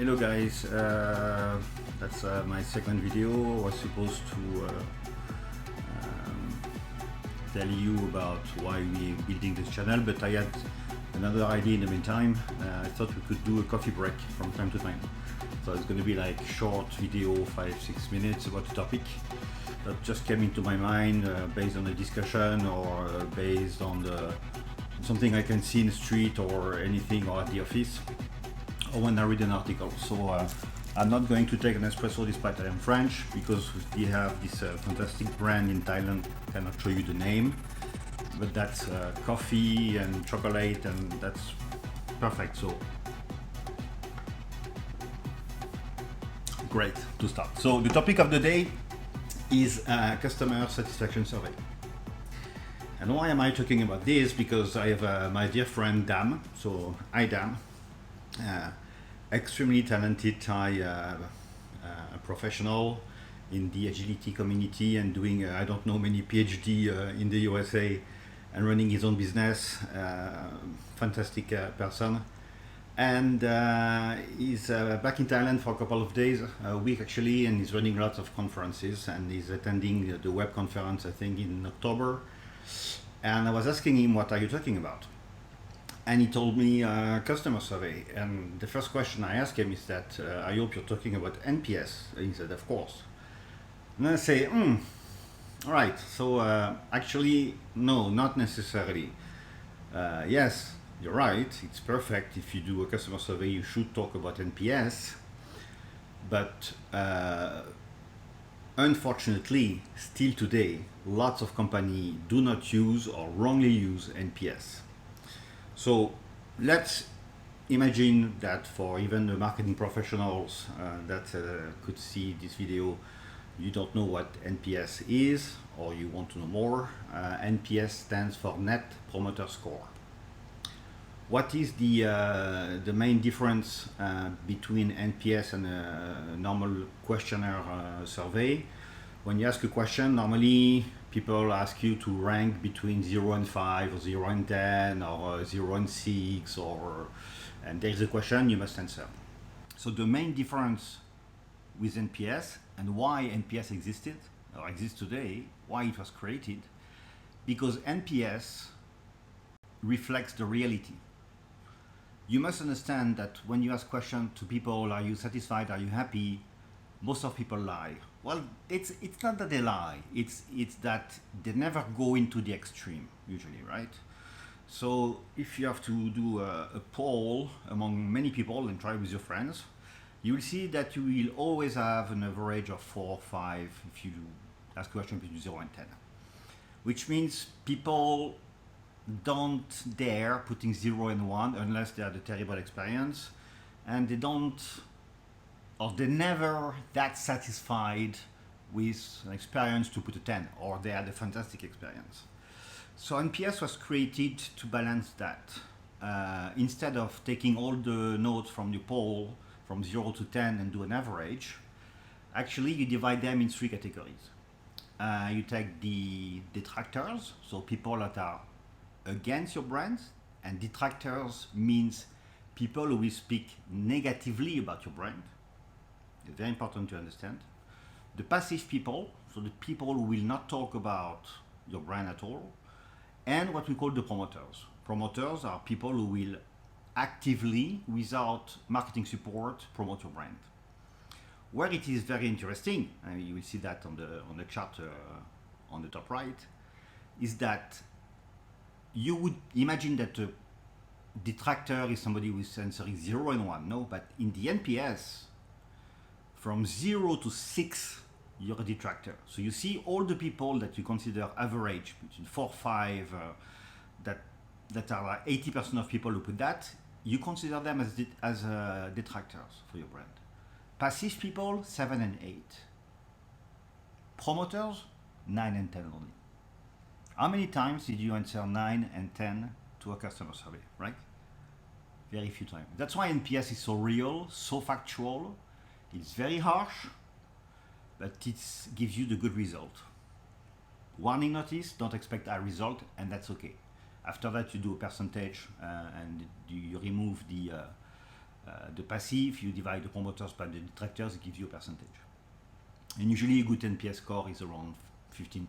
Hello guys, that's my second video. I was supposed to tell you about why we building this channel, but I had another idea in the meantime. I thought we could do a coffee break from time to time. So it's going to be like short video, 5-6 minutes about the topic that just came into my mind based on a discussion or based on something I can see in the street or anything or at the office, or when I read an article. So I'm not going to take an espresso despite I am French, because we have this fantastic brand in Thailand. I cannot show you the name, but that's coffee and chocolate, and that's perfect. So great to start. So the topic of the day is customer satisfaction survey. And why am I talking about this? Because I have my dear friend Dam. So hi Dam. Extremely talented Thai professional in the agility community and doing I don't know many PhD in the USA and running his own business. Fantastic person, and he's back in Thailand for a couple of days, a week actually, and he's running lots of conferences, and he's attending the web conference I think in October. And I was asking him, what are you talking about? And he told me customer survey. And the first question I asked him is that, I hope you're talking about NPS. And he said, of course. And I say, all right, so actually, no, not necessarily. Yes, you're right, it's perfect. If you do a customer survey, you should talk about NPS. But unfortunately, still today, lots of companies do not use or wrongly use NPS. So let's imagine that for even the marketing professionals that could see this video, you don't know what NPS is, or you want to know more. NPS stands for Net Promoter Score. What is the main difference between NPS and a normal questionnaire survey? When you ask a question, normally people ask you to rank between 0 and 5 or 0 and 10 or 0 and 6, and there's a question you must answer. So the main difference with NPS and why NPS existed or exists today, why it was created, because NPS reflects the reality. You must understand that when you ask questions to people, are you satisfied, are you happy, most of people lie. Well, it's not that they lie, it's that they never go into the extreme usually, right? So if you have to do a poll among many people and try with your friends, you will see that you will always have an average of 4 or 5 if you ask a question between 0 and 10, which means people don't dare putting 0 and 1 unless they had a terrible experience, and they don't, or they're never that satisfied with an experience to put a 10, or they had a fantastic experience. So NPS was created to balance that. Instead of taking all the notes from the poll from 0 to 10 and do an average, actually you divide them in 3 categories. You take the detractors, so people that are against your brand, and detractors means people who will speak negatively about your brand. It's very important to understand. The passive people, so the people who will not talk about your brand at all, and what we call the promoters. Promoters are people who will actively, without marketing support, promote your brand. Where it is very interesting, and you will see that on the chart on the top right, is that you would imagine that a detractor is somebody who is answering 0 and 1. No, but in the NPS, from 0 to 6, you're a detractor. So you see all the people that you consider average, between 4, 5, that are like 80% of people who put that, you consider them as detractors for your brand. Passive people, 7 and 8. Promoters, 9 and 10 only. How many times did you answer 9 and 10 to a customer survey, right? Very few times. That's why NPS is so real, so factual. It's very harsh, but it gives you the good result. Warning notice, don't expect a result, and that's okay. After that, you do a percentage and you remove the The passive, you divide the promoters by the detractors, it gives you a percentage. And usually a good NPS score is around 15-20%.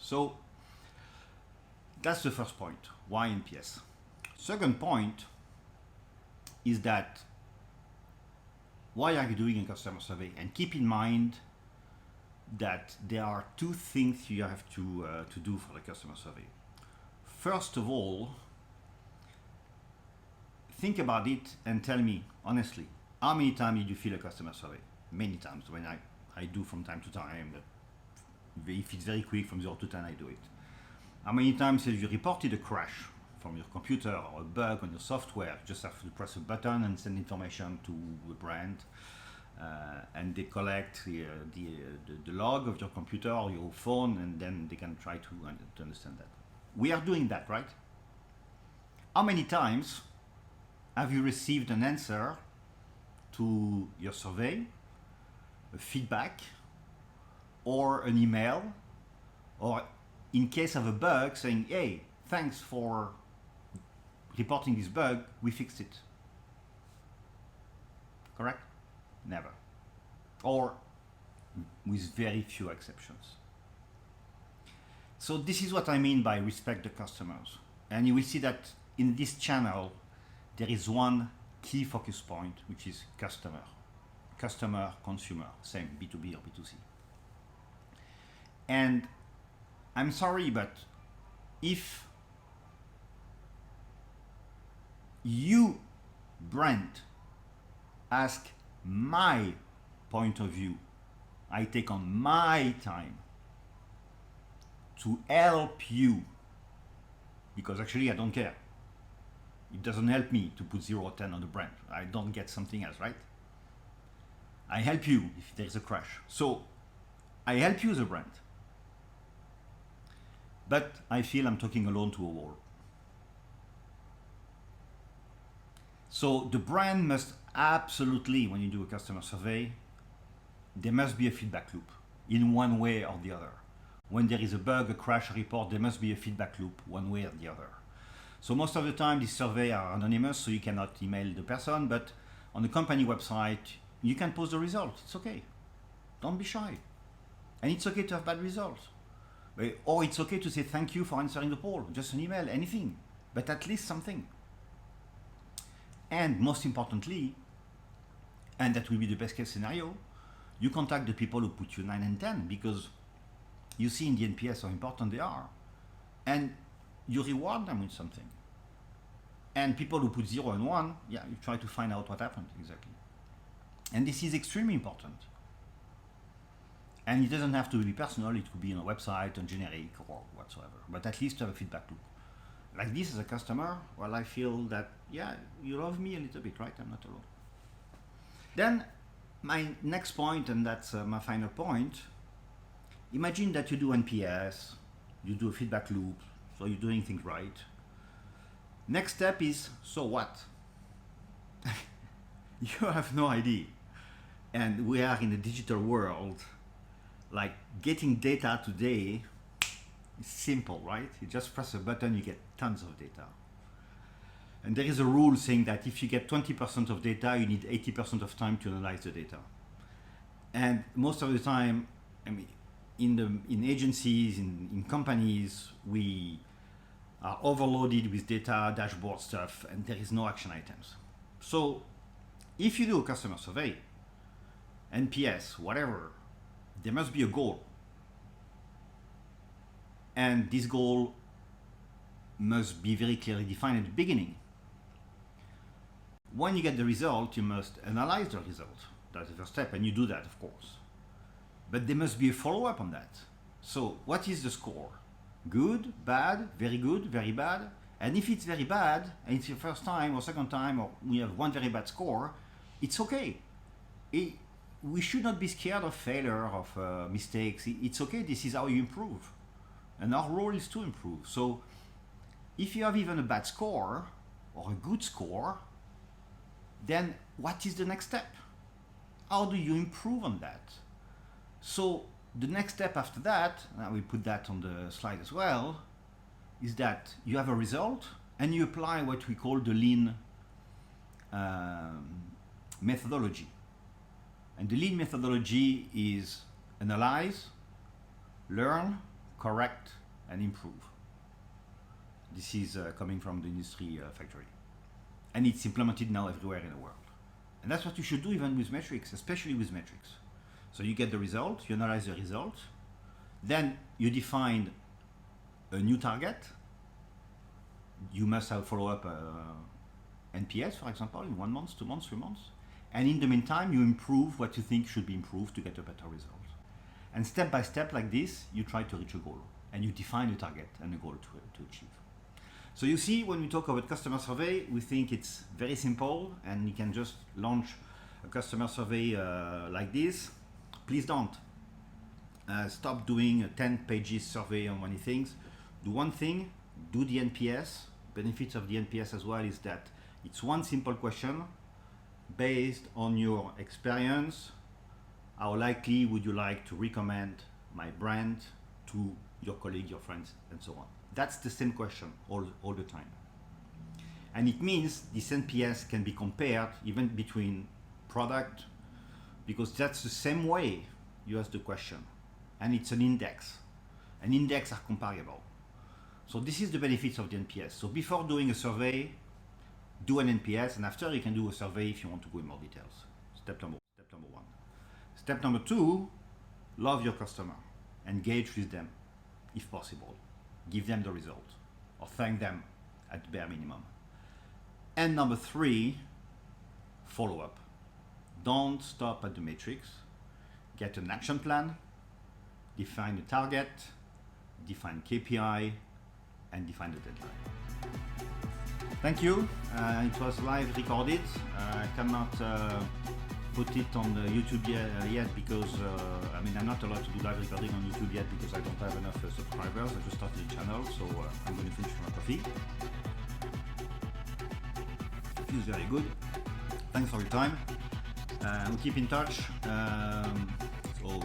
So that's the first point. Why NPS? Second point is that why are you doing a customer survey? And keep in mind that there are two things you have to do for the customer survey. First of all, think about it and tell me honestly, how many times did you fill a customer survey? Many times. When I do from time to time, if it's very quick, from 0 to 10, I do it. How many times have you reported a crash from your computer or a bug on your software? You just have to press a button and send information to the brand, and they collect the log of your computer or your phone, and then they can try to understand that. We are doing that, right? How many times have you received an answer to your survey, a feedback, or an email, or in case of a bug saying, hey, thanks for reporting this bug, we fixed it? Correct? Never. Or with very few exceptions. So this is what I mean by respect the customers. And you will see that in this channel, there is one key focus point, which is customer. Customer, consumer, same, B2B or B2C. And I'm sorry, but if you, brand, ask my point of view, I take on my time to help you, because actually I don't care. It doesn't help me to put 0 or 10 on the brand. I don't get something else, right? I help you if there's a crash. So I help you as a brand. But I feel I'm talking alone to a wall. So the brand must absolutely, when you do a customer survey, there must be a feedback loop in one way or the other. When there is a bug, a crash, a report, there must be a feedback loop one way or the other. So most of the time, these surveys are anonymous, so you cannot email the person, but on the company website, you can post the results. It's okay. Don't be shy. And it's okay to have bad results. Or it's okay to say thank you for answering the poll, just an email, anything, but at least something. And most importantly, and that will be the best case scenario, you contact the people who put you 9 and 10, because you see in the NPS how important they are. And you reward them with something. And people who put 0 and 1, yeah, you try to find out what happened exactly. And this is extremely important. And it doesn't have to be personal, it could be on a website, on generic, or whatsoever. But at least to have a feedback loop. Like this as a customer, well, I feel that, yeah, you love me a little bit, right? I'm not alone. Then my next point, and that's my final point, imagine that you do NPS, you do a feedback loop, so you're doing things right. Next step is, so what? You have no idea. And we are in a digital world. Like getting data today is simple, right? You just press a button, you get tons of data. And there is a rule saying that if you get 20% of data, you need 80% of time to analyze the data. And most of the time, I mean, in agencies, in companies, we are overloaded with data, dashboard stuff, and there is no action items. So if you do a customer survey, NPS, whatever, there must be a goal. And this goal must be very clearly defined at the beginning. When you get the result, you must analyze the result. That's the first step, and you do that, of course. But there must be a follow-up on that. So what is the score? Good, bad, very good, very bad? And if it's very bad, and it's your first time or second time, or we have one very bad score, it's okay. We should not be scared of failure, of mistakes. It's okay, this is how you improve. And our role is to improve. So if you have even a bad score, or a good score, then what is the next step? How do you improve on that? So the next step after that, and I will put that on the slide as well, is that you have a result and you apply what we call the lean methodology. And the lean methodology is analyze, learn, correct, and improve. This is coming from the industry factory. And it's implemented now everywhere in the world. And that's what you should do even with metrics, especially with metrics. So you get the result, you analyze the result, then you define a new target. You must have follow up NPS, for example, in 1 month, 2 months, 3 months. And in the meantime, you improve what you think should be improved to get a better result. And step by step like this, you try to reach a goal. And you define a target and a goal to achieve. So you see, when we talk about customer survey, we think it's very simple and you can just launch a customer survey like this. Please don't. Stop doing a 10 pages survey on many things. Do one thing, do the NPS. Benefits of the NPS as well is that it's one simple question based on your experience. How likely would you like to recommend my brand to your colleague, your friends, and so on? That's the same question all the time. And it means this NPS can be compared even between product, because that's the same way you ask the question. And it's an index. An index are comparable. So this is the benefits of the NPS. So before doing a survey, do an NPS, and after you can do a survey if you want to go in more details. Step number one. Step number two, love your customer. Engage with them, if possible. Give them the result, or thank them at bare minimum. And number three, follow up. Don't stop at the matrix. Get an action plan, define the target, define KPI, and define the deadline. Thank you. It was live recorded. I cannot put it on the YouTube yet because I'm not allowed to do live recording on YouTube yet because I don't have enough subscribers. I just started the channel, so I'm going to finish my coffee. Feels very good. Thanks for your time. We'll keep in touch. So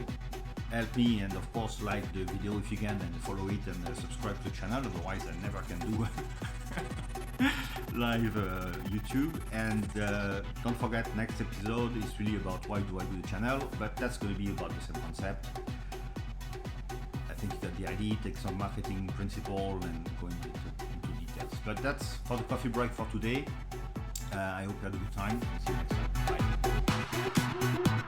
help me, and of course like the video if you can, and follow it and subscribe to the channel. Otherwise, I never can do live YouTube. And don't forget, next episode is really about why do I do the channel, but that's going to be about the same concept. I think you got the idea, take some marketing principle and go into details. But that's for the coffee break for today. I hope you had a good time. See you next time. Bye.